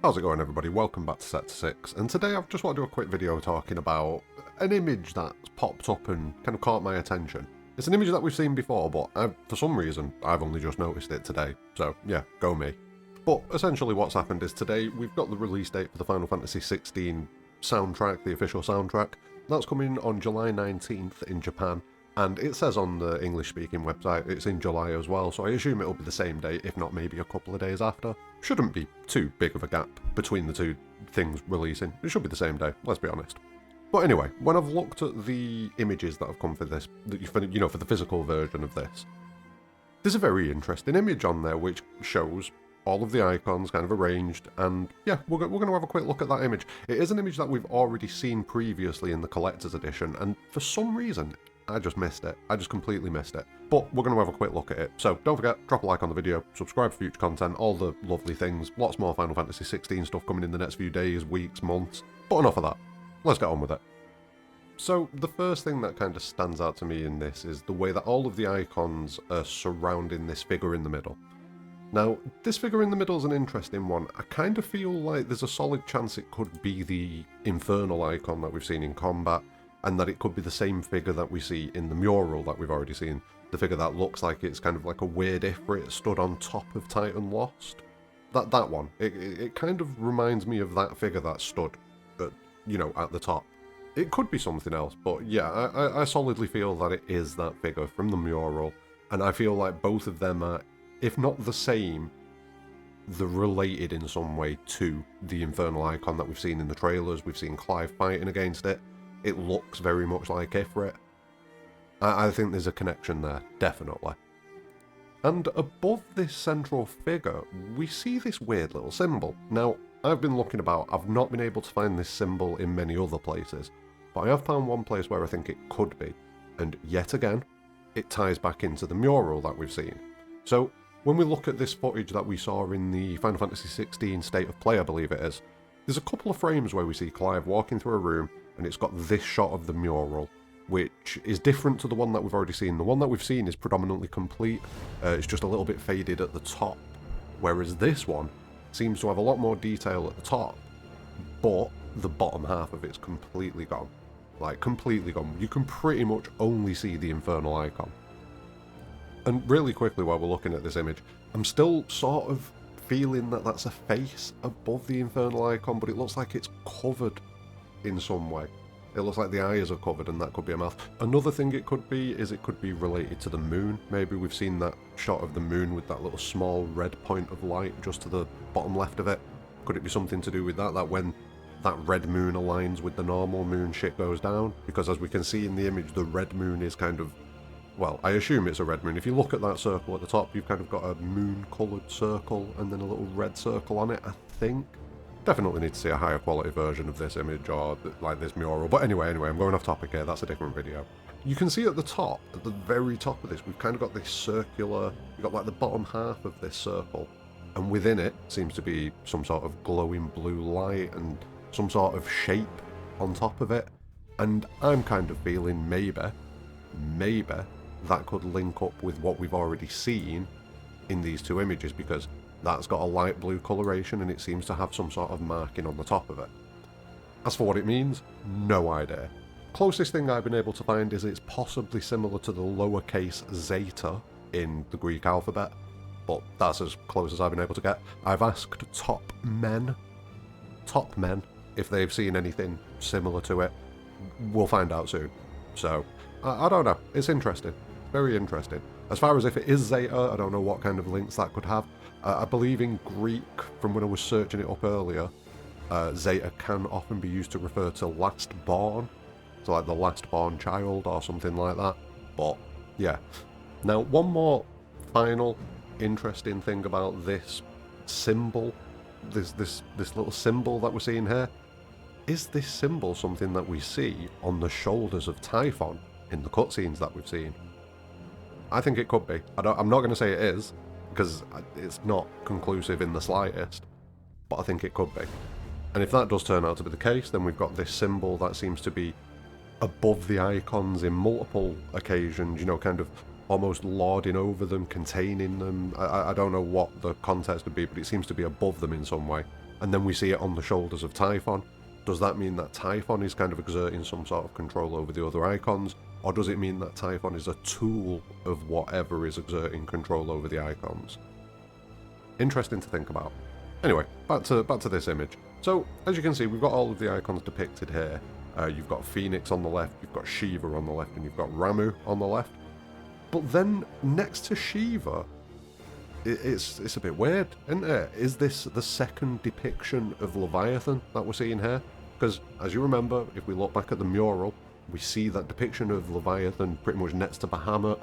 How's it going, everybody? Welcome back to Sector 6, and today I've just want to do a quick video talking about an image that's popped up and kind of caught my attention. It's an image that we've seen before, but for some reason I've only just noticed it today, so yeah, go me. But essentially what's happened is today we've got the release date for the Final Fantasy XVI soundtrack, the official soundtrack. That's coming on July 19th in Japan, and it says on the English-speaking website it's in July as well, so I assume it'll be the same day, if not maybe a couple of days after. Shouldn't be too big of a gap between the two things releasing. It should be the same day, let's be honest. But anyway, when I've looked at the images that have come for this, for the physical version of this, there's a very interesting image on there which shows all of the icons kind of arranged, and yeah, we're going to have a quick look at that image. It is an image that we've already seen previously in the collector's edition, and for some reason, I just missed it. I just completely missed it. But we're going to have a quick look at it. So don't forget, drop a like on the video, subscribe for future content, all the lovely things, lots more Final Fantasy XVI stuff coming in the next few days, weeks, months. But enough of that. Let's get on with it. So the first thing that kind of stands out to me in this is the way that all of the icons are surrounding this figure in the middle. Now, this figure in the middle is an interesting one. I kind of feel like there's a solid chance it could be the Infernal icon that we've seen in combat, and that it could be the same figure that we see in the mural that we've already seen. The figure that looks like it's kind of like a weird Ifrit stood on top of Titan Lost. That one. It kind of reminds me of that figure that stood at the top. It could be something else, but yeah, I solidly feel that it is that figure from the mural, and I feel like both of them are, if not the same, they're related in some way to the Infernal icon that we've seen in the trailers. We've seen Clive fighting against it. It looks very much like Ifrit. I think there's a connection there, definitely. And above this central figure, we see this weird little symbol. Now, I've been looking about, I've not been able to find this symbol in many other places, but I have found one place where I think it could be, and yet again, it ties back into the mural that we've seen. So, when we look at this footage that we saw in the Final Fantasy XVI State of Play, I believe it is, there's a couple of frames where we see Clive walking through a room, and it's got this shot of the mural, which is different to the one that we've already seen. The one that we've seen is predominantly complete, it's just a little bit faded at the top, whereas this one seems to have a lot more detail at the top, but the bottom half of it's completely gone. Like, completely gone. You can pretty much only see the Infernal icon. And really quickly while we're looking at this image, I'm still sort of feeling that that's a face above the Infernal icon, but it looks like it's covered in some way. It looks like the eyes are covered, and that could be a mouth. Another thing it could be is it could be related to the moon. Maybe we've seen that shot of the moon with that little small red point of light just to the bottom left of it. Could it be something to do with that, that when that red moon aligns with the normal moon, shit goes down? Because as we can see in the image, the red moon is kind of, well, I assume it's a red moon. If you look at that circle at the top, you've kind of got a moon-coloured circle and then a little red circle on it, I think. Definitely need to see a higher quality version of this image, or like this mural. But anyway, I'm going off topic here, that's a different video. You can see at the top, at the very top of this, we've kind of got this circular, you've got like the bottom half of this circle, and within it seems to be some sort of glowing blue light and some sort of shape on top of it. And I'm kind of feeling maybe that could link up with what we've already seen in these two images, because that's got a light blue coloration and it seems to have some sort of marking on the top of it. As for what it means, no idea. Closest thing I've been able to find is it's possibly similar to the lowercase zeta in the Greek alphabet, but that's as close as I've been able to get. I've asked top men, if they've seen anything similar to it. We'll find out soon. So, I don't know. It's interesting. Very interesting. As far as if it is Zeta, I don't know what kind of links that could have. I believe in Greek, from when I was searching it up earlier, Zeta can often be used to refer to last born. So like the last born child or something like that. But, yeah. Now, one more final interesting thing about this symbol, this little symbol that we're seeing here. Is this symbol something that we see on the shoulders of Typhon in the cutscenes that we've seen? I think it could be. I'm not going to say it is, because it's not conclusive in the slightest, but I think it could be. And if that does turn out to be the case, then we've got this symbol that seems to be above the icons in multiple occasions, kind of almost lording over them, containing them. I don't know what the context would be, but it seems to be above them in some way. and then we see it on the shoulders of Typhon. Does that mean that Typhon is kind of exerting some sort of control over the other Eikons, or does it mean that Typhon is a tool of whatever is exerting control over the Eikons? Interesting to think about. Anyway, back to this image. So, as you can see, we've got all of the Eikons depicted here. You've got Phoenix on the left, you've got Shiva on the left, and you've got Ramuh on the left. But then, next to Shiva, it's a bit weird, isn't it? Is this the second depiction of Leviathan that we're seeing here? Because, as you remember, if we look back at the mural, we see that depiction of Leviathan pretty much next to Bahamut,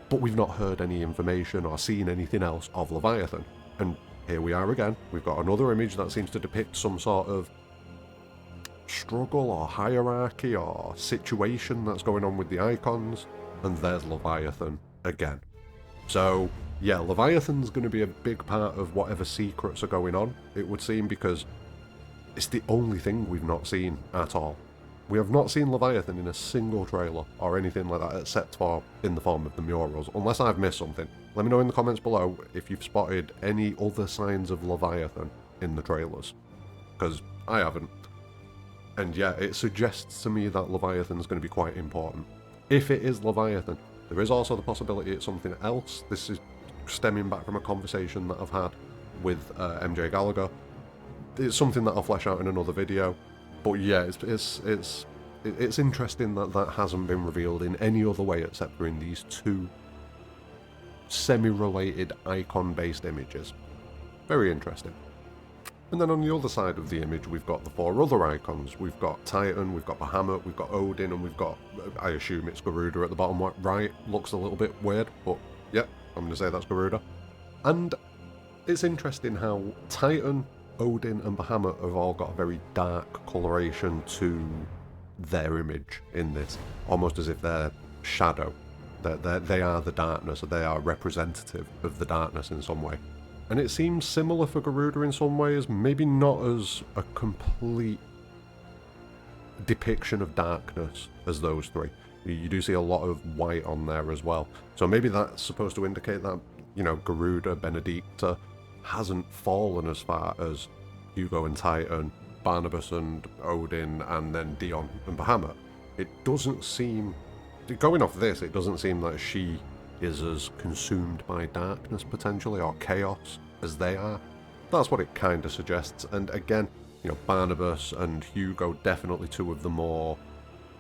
but we've not heard any information or seen anything else of Leviathan. And here we are again. We've got another image that seems to depict some sort of struggle or hierarchy or situation that's going on with the Eikons, and there's Leviathan again. So, yeah, Leviathan's going to be a big part of whatever secrets are going on, it would seem, because it's the only thing we've not seen at all. We have not seen Leviathan in a single trailer or anything like that, except for in the form of the murals, unless I've missed something. Let me know in the comments below if you've spotted any other signs of Leviathan in the trailers, because I haven't. And yeah, it suggests to me that Leviathan's going to be quite important. If it is Leviathan, there is also the possibility it's something else. This is stemming back from a conversation that I've had with MJ Gallagher. It's something that I'll flesh out in another video. But yeah, it's interesting that that hasn't been revealed in any other way except for in these two semi-related Eikon-based images. Very interesting. And then on the other side of the image, we've got the four other Eikons. We've got Titan, we've got Bahamut, we've got Odin, and we've got, I assume it's Garuda at the bottom right. Looks a little bit weird, but yeah, I'm going to say that's Garuda. And it's interesting how Titan, Odin, and Bahamut have all got a very dark coloration to their image in this, almost as if they're shadow. They are the darkness, or they are representative of the darkness in some way. And it seems similar for Garuda in some ways, maybe not as a complete depiction of darkness as those three. You do see a lot of white on there as well. So maybe that's supposed to indicate that, you know, Garuda, Benedicta, hasn't fallen as far as Hugo and Titan, Barnabas and Odin, and then Dion and Bahamut. It doesn't seem, going off this, it doesn't seem that she is as consumed by darkness potentially, or chaos, as they are. That's what it kind of suggests. And again, you know, Barnabas and Hugo, definitely two of the more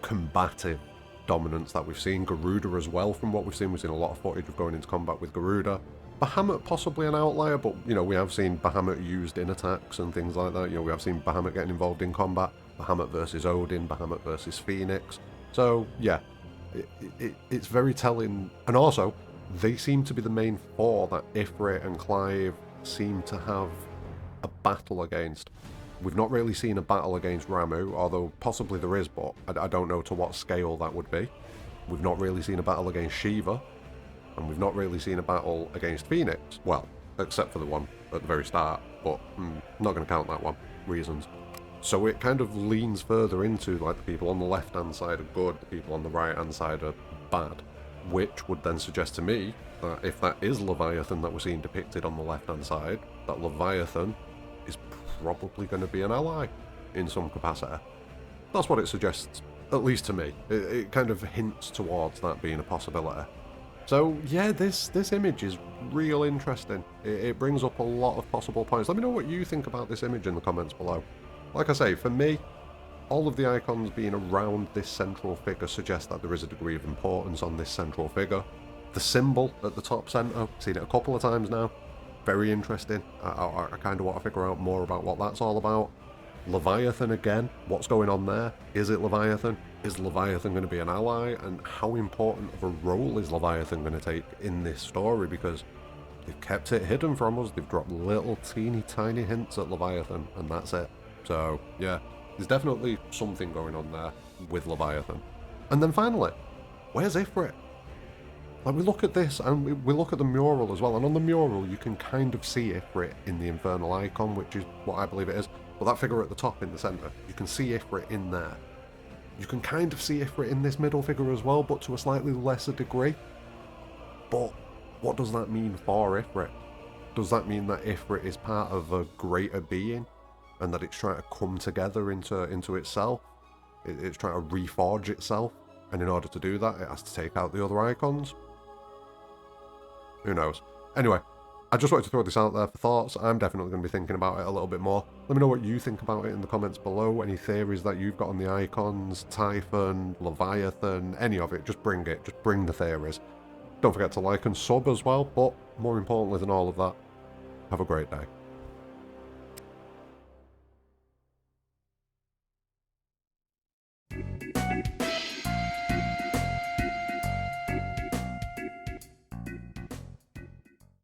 combative dominants that we've seen. Garuda as well, from what we've seen a lot of footage of going into combat with Garuda. Bahamut possibly an outlier, but you know, we have seen Bahamut used in attacks and things like that. You know, we have seen Bahamut getting involved in combat. Bahamut versus Odin, Bahamut versus Phoenix. So yeah, it's very telling. And also, they seem to be the main four that Ifrit and Clive seem to have a battle against. We've not really seen a battle against Ramuh, although possibly there is, but I don't know to what scale that would be. We've not really seen a battle against Shiva, and we've not really seen a battle against Phoenix. Well, except for the one at the very start, but I'm not going to count that one. Reasons. So it kind of leans further into, like, the people on the left-hand side are good, the people on the right-hand side are bad, which would then suggest to me that if that is Leviathan that we're seeing depicted on the left-hand side, that Leviathan is probably going to be an ally in some capacity. That's what it suggests, at least to me. It kind of hints towards that being a possibility. So yeah, this image is real interesting. It brings up a lot of possible points. Let me know what you think about this image in the comments below. Like I say, for me, all of the Eikons being around this central figure suggests that there is a degree of importance on this central figure. The symbol at the top centre, seen it a couple of times now, very interesting. I kind of want to figure out more about what that's all about. Leviathan again, what's going on there? Is it Leviathan? Is Leviathan going to be an ally? And how important of a role is Leviathan going to take in this story? Because they've kept it hidden from us. They've dropped little teeny tiny hints at Leviathan, and that's it. So yeah, there's definitely something going on there with Leviathan. And then finally, where's Ifrit? Like, we look at this and we look at the mural as well, and on the mural you can kind of see Ifrit in the Infernal Eikon, which is what I believe it is. But that figure at the top in the centre, you can see Ifrit in there. You can kind of see Ifrit in this middle figure as well, but to a slightly lesser degree. But what does that mean for Ifrit? Does that mean that Ifrit is part of a greater being, and that it's trying to come together into itself? It's trying to reforge itself, and in order to do that, it has to take out the other Eikons? Who knows? Anyway, I just wanted to throw this out there for thoughts. I'm definitely going to be thinking about it a little bit more. Let me know what you think about it in the comments below. Any theories that you've got on the Eikons, Typhon, Leviathan, any of it. Just bring it. Just bring the theories. Don't forget to like and sub as well, but more importantly than all of that, have a great day.